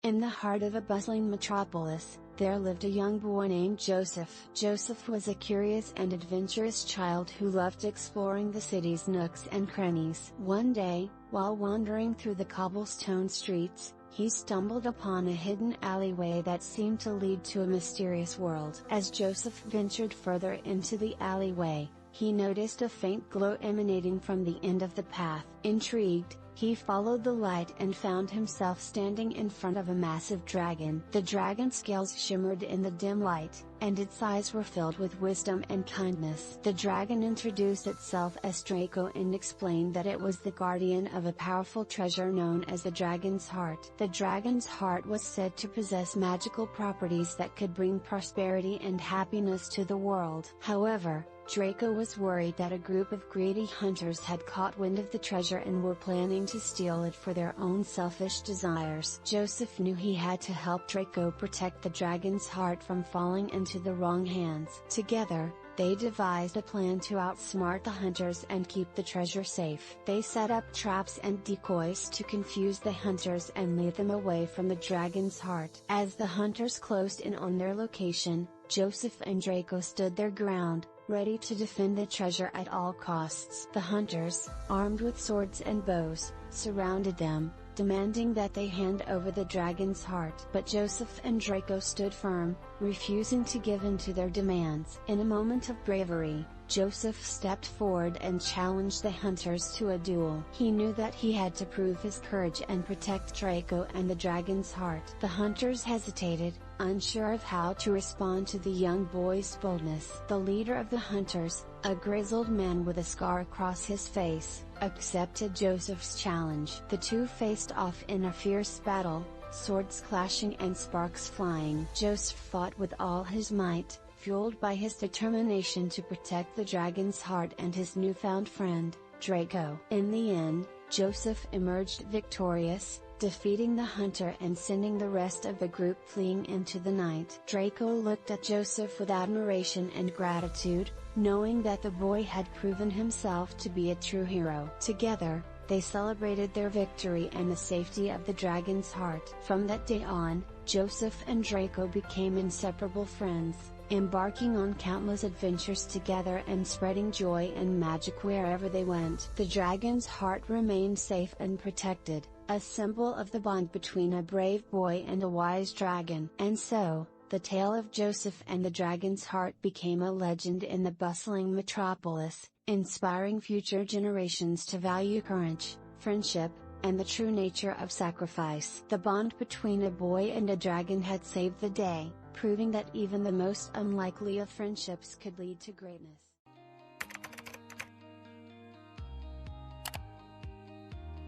In the heart of a bustling metropolis, there lived a young boy named Joseph. Joseph was a curious and adventurous child who loved exploring the city's nooks and crannies. One day, while wandering through the cobblestone streets, he stumbled upon a hidden alleyway that seemed to lead to a mysterious world. As Joseph ventured further into the alleyway, he noticed a faint glow emanating from the end of the path. Intrigued, he followed the light and found himself standing in front of a massive dragon. The dragon's scales shimmered in the dim light, and its eyes were filled with wisdom and kindness. The dragon introduced itself as Draco and explained that it was the guardian of a powerful treasure known as the dragon's heart. The dragon's heart was said to possess magical properties that could bring prosperity and happiness to the world. However, Draco was worried that a group of greedy hunters had caught wind of the treasure and were planning to steal it for their own selfish desires. Joseph knew he had to help Draco protect the dragon's heart from falling into the wrong hands. Together, they devised a plan to outsmart the hunters and keep the treasure safe. They set up traps and decoys to confuse the hunters and lead them away from the dragon's heart. As the hunters closed in on their location, Joseph and Draco stood their ground, ready to defend the treasure at all costs. The hunters, armed with swords and bows, surrounded them, demanding that they hand over the dragon's heart. But Joseph and Draco stood firm, refusing to give in to their demands. In a moment of bravery, Joseph stepped forward and challenged the hunters to a duel. He knew that he had to prove his courage and protect Draco and the dragon's heart. The hunters hesitated, unsure of how to respond to the young boy's boldness. The leader of the hunters, a grizzled man with a scar across his face, accepted Joseph's challenge. The two faced off in a fierce battle, swords clashing and sparks flying. Joseph fought with all his might, fueled by his determination to protect the dragon's heart and his newfound friend, Draco. In the end, Joseph emerged victorious, defeating the hunter and sending the rest of the group fleeing into the night. Draco looked at Joseph with admiration and gratitude, knowing that the boy had proven himself to be a true hero. Together, they celebrated their victory and the safety of the dragon's heart. From that day on, Joseph and Draco became inseparable friends, embarking on countless adventures together and spreading joy and magic wherever they went. The dragon's heart remained safe and protected, a symbol of the bond between a brave boy and a wise dragon. And so, the tale of Joseph and the dragon's heart became a legend in the bustling metropolis, inspiring future generations to value courage, friendship, and the true nature of sacrifice. The bond between a boy and a dragon had saved the day, proving that even the most unlikely of friendships could lead to greatness.